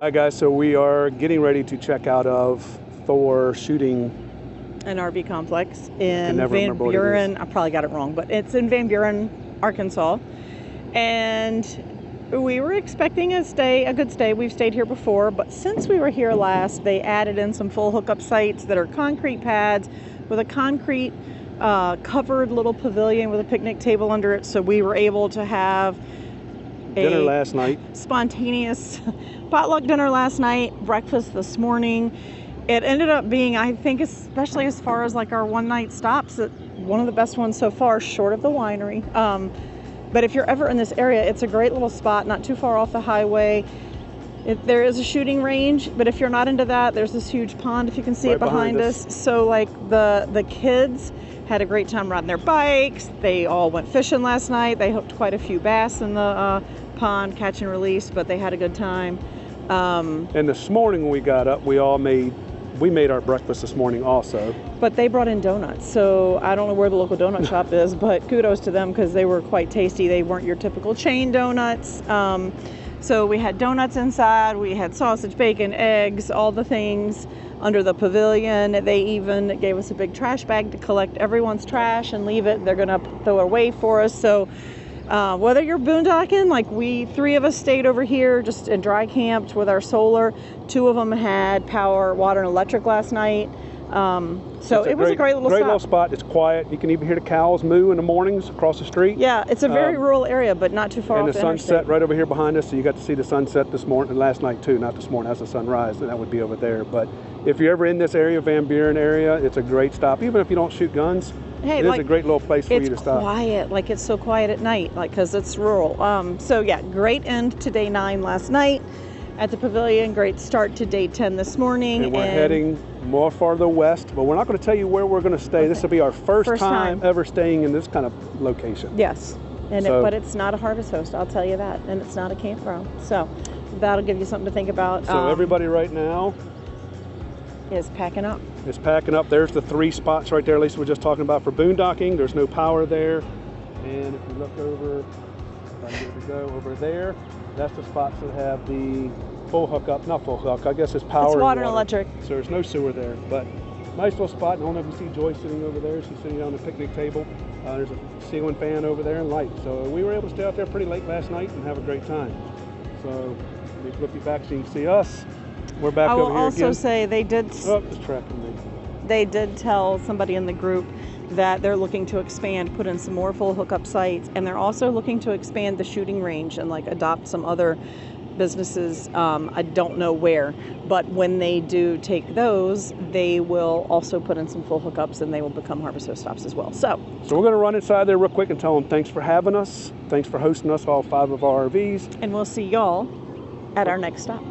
Hi guys, so we are getting ready to check out of Thor Shooting. An RV complex in never Van remember what it Buren. I probably got it wrong, but it's in Van Buren, Arkansas. And we were expecting a good stay. We've stayed here before, but since we were here last, they added in some full hookup sites that are concrete pads with a concrete covered little pavilion with a picnic table under it. So we were able to have Dinner last night. Spontaneous potluck dinner last night, breakfast this morning. It ended up being, I think, especially as far as like our one night stops, one of the best ones so far, short of the winery. But if you're ever in this area, it's a great little spot, not too far off the highway. There is a shooting range, but if you're not into that, there's this huge pond, if you can see it behind us. So like the kids had a great time riding their bikes. They all went fishing last night. They hooked quite a few bass in the pond, catch and release, but they had a good time. And this morning when we got up, we made our breakfast this morning also. But they brought in donuts, so I don't know where the local donut shop is, but kudos to them because they were quite tasty. They weren't your typical chain donuts. So we had donuts inside, we had sausage, bacon, eggs, all the things under the pavilion. They even gave us a big trash bag to collect everyone's trash and leave it. They're gonna throw it away for us. So whether you're boondocking, like three of us stayed over here just and dry camped with our solar. Two of them had power, water, and electric last night. So it was a great little spot. It's quiet. You can even hear the cows moo in the mornings across the street. Yeah, it's a very rural area, but not too far off the interstate. And the sunset right over here behind us, so you got to see the sunset this morning, and last night too, not this morning, that's the sunrise, and that would be over there. But if you're ever in this area, Van Buren area, it's a great stop. Even if you don't shoot guns, it is a great little place for you to stop. It's quiet, like it's so quiet at night, like because it's rural. So yeah, great end to day 9 last night at the pavilion. Great start to day 10 this morning. And we're heading more farther west, but we're not going to tell you where we're going to stay. Okay. This will be our first time ever staying in this kind of location. Yes, but it's not a harvest host, I'll tell you that, and it's not a campground. So that'll give you something to think about. So everybody right now is packing up. It's packing up. There's the 3 spots right there, Lisa was just talking about for boondocking. There's no power there. And if you look over, over there, that's the spots that have the full hookup, not full hook, I guess it's power. It's water and electric. So there's no sewer there, but nice little spot. And I don't know if you see Joy sitting over there. She's sitting on the picnic table. There's a ceiling fan over there and light. So we were able to stay out there pretty late last night and have a great time. So let me flip you back so you can see us. We're back over here again. I will also say they did. Oh, it's tracking me. They did tell somebody in the group that they're looking to expand, put in some more full hookup sites, and they're also looking to expand the shooting range and like adopt some other businesses. I don't know where, but when they do take those, they will also put in some full hookups and they will become harvest host stops as well. So we're going to run inside there real quick and tell them thanks for having us. Thanks for hosting us, all 5 of our RVs. And we'll see y'all at our next stop.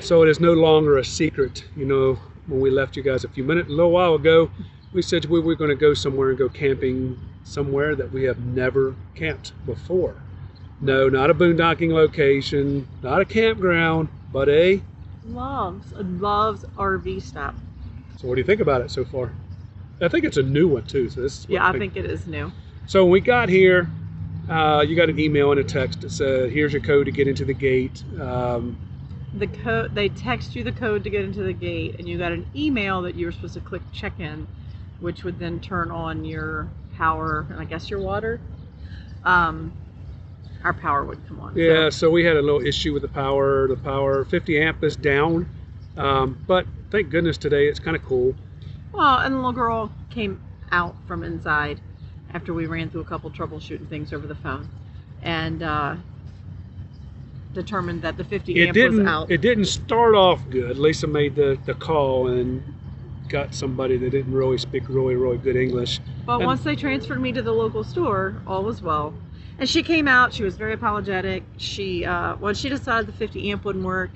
So it is no longer a secret. You know, when we left you guys a little while ago, we said we were going to go somewhere and go camping somewhere that we have never camped before. No, not a boondocking location, not a campground, but a loves RV stop. So what do you think about it so far? I think it's a new one too. So this is I think it is new. So when we got here, you got an email and a text that said, "Here's your code to get into the gate." The code, they text you the code to get into the gate, and you got an email that you were supposed to click check-in, which would then turn on your power and I guess your water. Our power would come on. Yeah, so we had a little issue with the power. The power 50 amp is down, but thank goodness today it's kind of cool. Well, and the little girl came out from inside after we ran through a couple troubleshooting things over the phone, and determined that the 50 amp was out. It didn't start off good. Lisa made the call and got somebody that didn't really speak really good English. But once they transferred me to the local store, all was well. And she came out, she was very apologetic. She, when she decided the 50 amp wouldn't work,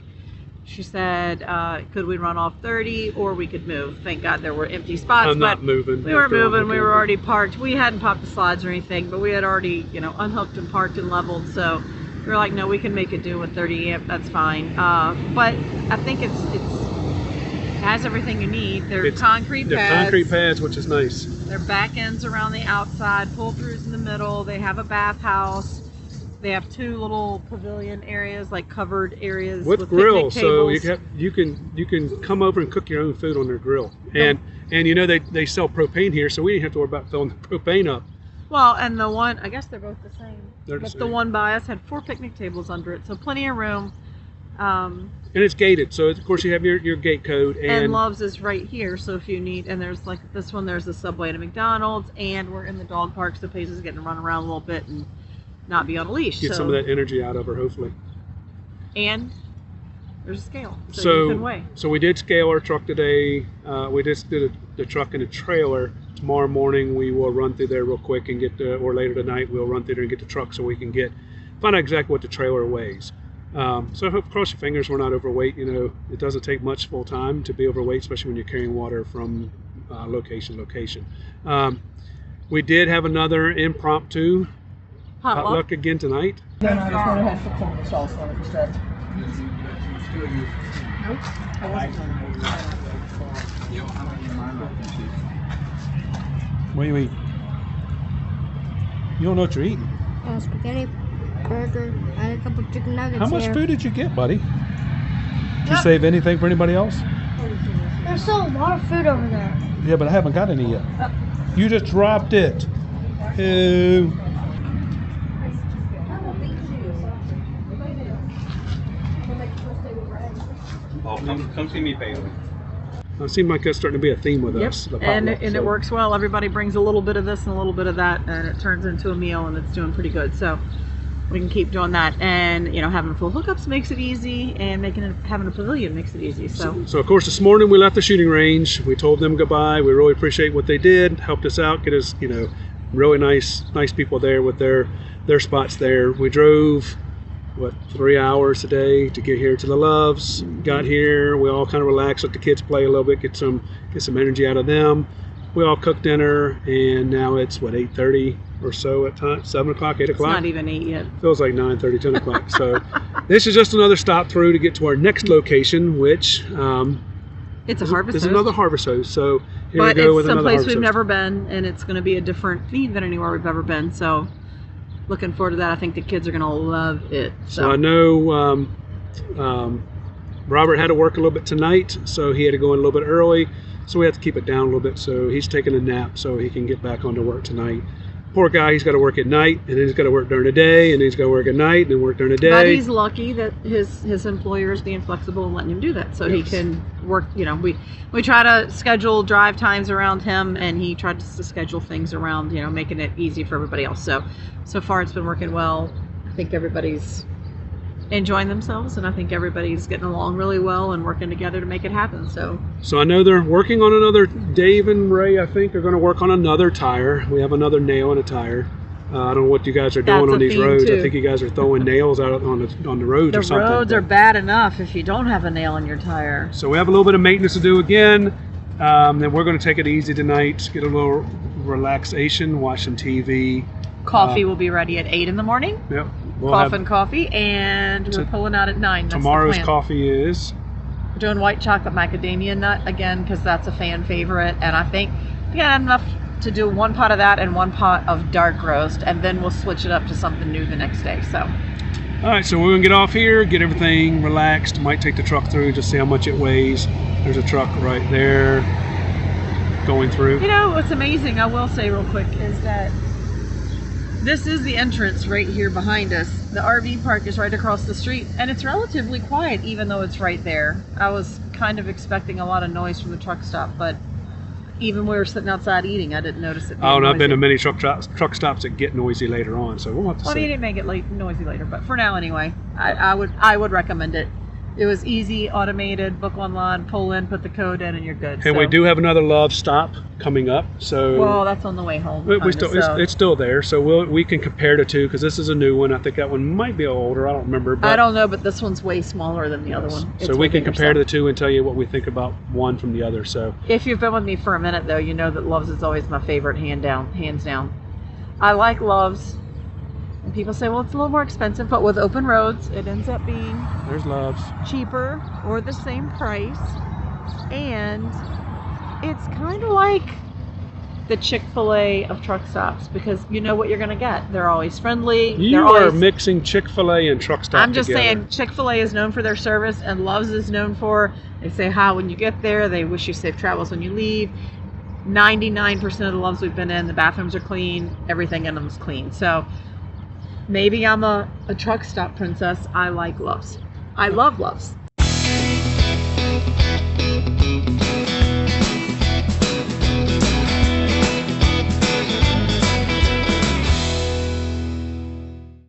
she said, could we run off 30 or we could move? Thank God there were empty spots. I'm not moving. We weren't moving, we were already parked. We hadn't popped the slides or anything, but we had already, you know, unhooked and parked and leveled. So we were like, no, we can make it do with 30 amp, that's fine. But I think it has everything you need. They're concrete pads. They're concrete pads, which is nice. Their back ends around the outside, pull-throughs in the middle. They have a bathhouse. They have 2 little pavilion areas, like covered areas with grill, so you can come over and cook your own food on their grill. And you know they sell propane here, so we didn't have to worry about filling the propane up. Well, and the one, I guess they're both the same. They're the same. The one by us had 4 picnic tables under it, so plenty of room. And it's gated, so of course you have your gate code. And Love's is right here, so if you need, and there's like this one, there's a Subway and a McDonald's, and we're in the dog park, so Paisley's getting to run around a little bit and not be on a leash. Get some of that energy out of her, hopefully. And there's a scale, so you can weigh. So we did scale our truck today. We just did the truck and a trailer. Tomorrow morning we will run through there real quick and get or later tonight we'll run through there and get the truck so we can find out exactly what the trailer weighs. So I hope, cross your fingers, we're not overweight. You know, it doesn't take much full time to be overweight, especially when you're carrying water from location to location. We did have another impromptu potluck again tonight. Then I just went ahead and put some of the sauce on it instead. What do you eat? You don't know what you're eating. Spaghetti, burger, I had a couple chicken nuggets. How much food did you get, buddy? Did you save anything for anybody else? There's still a lot of food over there. Yeah, but I haven't got any yet. You just dropped it. Ew. Oh, come see me, Paisley. It seemed like that's starting to be a theme with us. And it works well. Everybody brings a little bit of this and a little bit of that, and it turns into a meal, and it's doing pretty good. So we can keep doing that. And you know, having full hookups makes it easy, and having a pavilion makes it easy. So of course, this morning we left the shooting range. We told them goodbye. We really appreciate what they did. Helped us out. Get us, you know, really nice people there with their spots there. We drove 3 hours today to get here to the Loves. Got here, we all kind of relaxed, let the kids play a little bit, get some energy out of them. We all cooked dinner, and now it's 8:30 or so at time, 7 o'clock, 8 o'clock. It's not even 8 yet. Feels like 9:30, 10 o'clock. So this is just another stop through to get to our next location, which it's a harvest. It's another harvest host. So here but we go it's with another someplace harvest we've host. never been, and it's going to be a different theme than anywhere we've ever been. So looking forward to that. I think the kids are going to love it. So I know Robert had to work a little bit tonight, so he had to go in a little bit early. So we have to keep it down a little bit. So he's taking a nap so he can get back onto work tonight. Poor guy, he's got to work at night, and then he's got to work during the day, and then he's got to work at night, and then work during the day. But he's lucky that his employer is being flexible and letting him do that, so he can work. You know, we try to schedule drive times around him, and he tried to schedule things around, you know, making it easy for everybody else. So far it's been working well. I think everybody's enjoying themselves, and I think everybody's getting along really well and working together to make it happen. So I know they're working on another. Dave and Ray, I think, are going to work on another tire. We have another nail in a tire. I don't know what you guys are doing on these roads. Too. I think you guys are throwing nails out on the roads or something. The roads are bad enough if you don't have a nail in your tire. So we have a little bit of maintenance to do again. Then we're going to take it easy tonight, get a little relaxation, watch some TV. Coffee will be ready at 8 in the morning. Yep. Coffee, and we're pulling out at 9. That's tomorrow's coffee is? We're doing white chocolate macadamia nut again because that's a fan favorite, and I think we got enough to do 1 pot of that and 1 pot of dark roast, and then we'll switch it up to something new the next day. So. All right, so we're gonna get off here, get everything relaxed. Might take the truck through, just see how much it weighs. There's a truck right there going through. You know what's amazing, I will say real quick, is that this is the entrance right here behind us. The RV park is right across the street, and it's relatively quiet even though it's right there. I was kind of expecting a lot of noise from the truck stop, but even when we were sitting outside eating, I didn't notice it being Oh, and I've been noisy. to many truck stops that get noisy later on, so we'll have to Well, I see. mean, it may get noisy later, but for now anyway, I would recommend it. It was easy, automated, book online, pull in, put the code in, and you're good. And we do have another Love stop coming up, so Well, that's on the way home. we kinda, still so. it's still there, so we can compare the two because this is a new one. I think that one might be older. I don't remember. But I don't know, but this one's way smaller than the other one. So we can compare the two and tell you what we think about one from the other. So If you've been with me for a minute, though, you know that Love's is always my favorite, hands down. I like Love's. And people say, well, it's a little more expensive, but with open roads, it ends up being there's Love's. cheaper or the same price. And it's kind of like the Chick-fil-A of truck stops because you know what you're going to get. They're always friendly. You They're are always... mixing Chick-fil-A and truck stop I'm just together. saying Chick-fil-A is known for their service and Love's is known for they say hi when you get there. They wish you safe travels when you leave. 99% of the Love's we've been in, the bathrooms are clean. Everything in them is clean. So maybe I'm a truck stop princess. I like Love's. I love Love's.